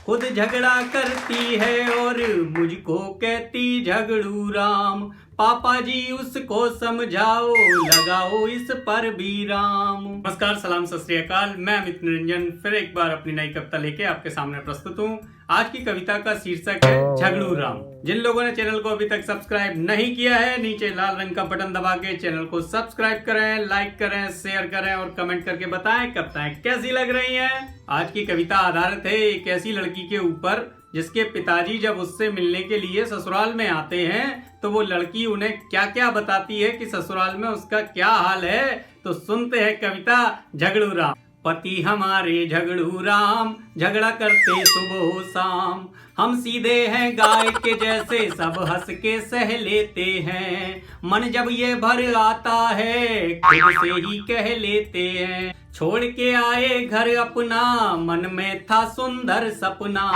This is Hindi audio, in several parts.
खुद झगड़ा करती है और मुझको कहती झगड़ू राम। पापा जी उसको समझाओ, लगाओ इस पर भी राम। नमस्कार, सलाम, सत श्री अकाल। मैं अमित निरंजन फिर एक बार अपनी नई कविता लेके आपके सामने प्रस्तुत हूँ। आज की कविता का शीर्षक है झगड़ू राम। जिन लोगों ने चैनल को अभी तक सब्सक्राइब नहीं किया है, नीचे लाल रंग का बटन दबा के चैनल को सब्सक्राइब करें, लाइक करें, शेयर करें और कमेंट करके बताएं कविताएं कैसी लग रही हैं। आज की कविता आधारित है एक ऐसी लड़की के ऊपर जिसके पिताजी जब उससे मिलने के लिए ससुराल में आते हैं तो वो लड़की उन्हें क्या क्या बताती है कि ससुराल में उसका क्या हाल है। तो सुनते हैं कविता झगड़ू राम। पति हमारे झगड़ू राम, झगड़ा करते सुबह शाम। हम सीधे हैं गाय के जैसे, सब हंस के सह लेते हैं। मन जब ये भर आता है खुद से ही कह लेते हैं। छोड़ के आए घर अपना, मन में था सुंदर सपना।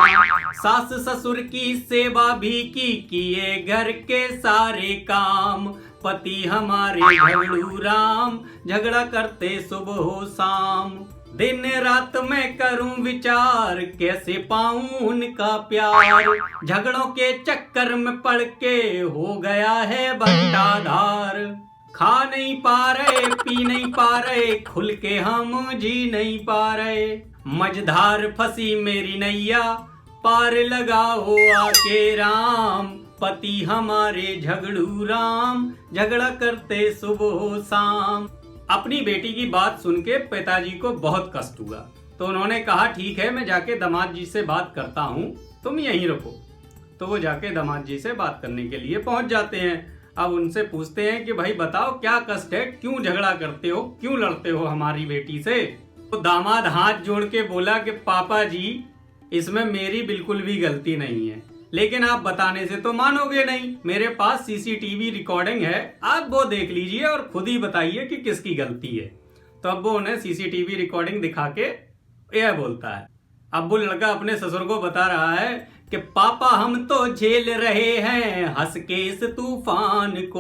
सास ससुर की सेवा भी की, किए घर के सारे काम। पति हमारे झगड़ू राम, झगड़ा करते सुबह शाम। दिन रात मैं करूं विचार, कैसे पाऊं उनका प्यार। झगड़ों के चक्कर में पड़ के हो गया है बंटाधार। खा नहीं पा रहे, पी नहीं पा रहे, खुल के हम जी नहीं पा रहे। मझधार फंसी मेरी नैया, पार लगाओ आके राम। पति हमारे झगड़ू राम, झगड़ा करते सुबह शाम। अपनी बेटी की बात सुन के पिताजी को बहुत कष्ट हुआ, तो उन्होंने कहा ठीक है, मैं जाके दामाद जी से बात करता हूँ, तुम यहीं रुको। तो वो जाके दामाद जी से बात करने के लिए पहुंच जाते हैं। अब उनसे पूछते हैं कि भाई बताओ क्या कष्ट है, क्यों झगड़ा करते हो, क्यों लड़ते हो हमारी बेटी से। तो दामाद हाथ जोड़ के बोला कि पापा जी इसमें मेरी बिल्कुल भी गलती नहीं है, लेकिन आप बताने से तो मानोगे नहीं। मेरे पास सीसीटीवी रिकॉर्डिंग है, आप वो देख लीजिए और खुद ही बताइए कि किसकी गलती है। तो अब वो उन्हें सीसीटीवी रिकॉर्डिंग दिखा के यह बोलता है। अब वो लड़का अपने ससुर को बता रहा है कि पापा हम तो झेल रहे हैं हंस के इस तूफान को।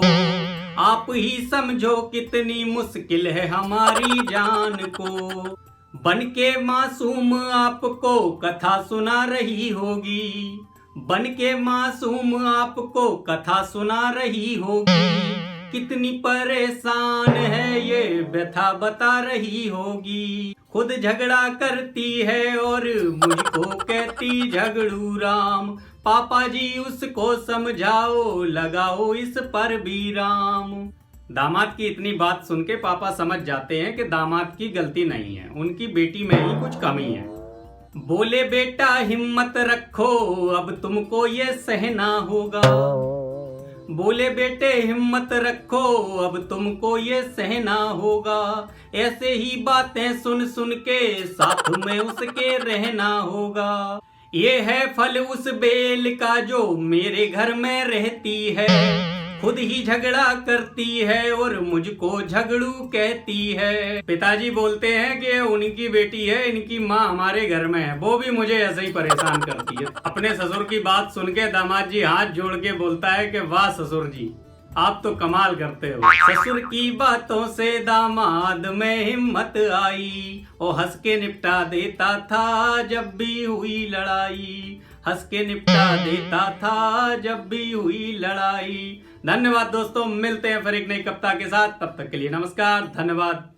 आप ही समझो कितनी मुश्किल है हमारी जान को। बन के मासूम आपको कथा सुना रही होगी, बन के मासूम आपको कथा सुना रही होगी। कितनी परेशान है ये व्यथा बता रही होगी। खुद झगड़ा करती है और मुझको कहती झगड़ू राम। पापा जी उसको समझाओ, लगाओ इस पर भी राम। दामाद की इतनी बात सुन के पापा समझ जाते हैं कि दामाद की गलती नहीं है, उनकी बेटी में ही कुछ कमी है। बोले बेटा हिम्मत रखो, अब तुमको ये सहना होगा। बोले बेटे हिम्मत रखो, अब तुमको ये सहना होगा। ऐसे ही बातें सुन सुन के साथ में उसके रहना होगा। ये है फल उस बेल का जो मेरे घर में रहती है। खुद ही झगड़ा करती है और मुझको झगड़ू कहती है। पिताजी बोलते हैं कि उनकी बेटी है, इनकी माँ हमारे घर में है, वो भी मुझे ऐसे ही परेशान करती है। अपने ससुर की बात सुन के दामाद जी हाथ जोड़ के बोलता है कि वाह ससुर जी, आप तो कमाल करते हो। ससुर की बातों से दामाद में हिम्मत आई, वो हंस के निपटा देता था जब भी हुई लड़ाई। हंस के निपटा देता था जब भी हुई लड़ाई। धन्यवाद दोस्तों, मिलते हैं फिर एक नई कविता के साथ, तब तक के लिए नमस्कार, धन्यवाद।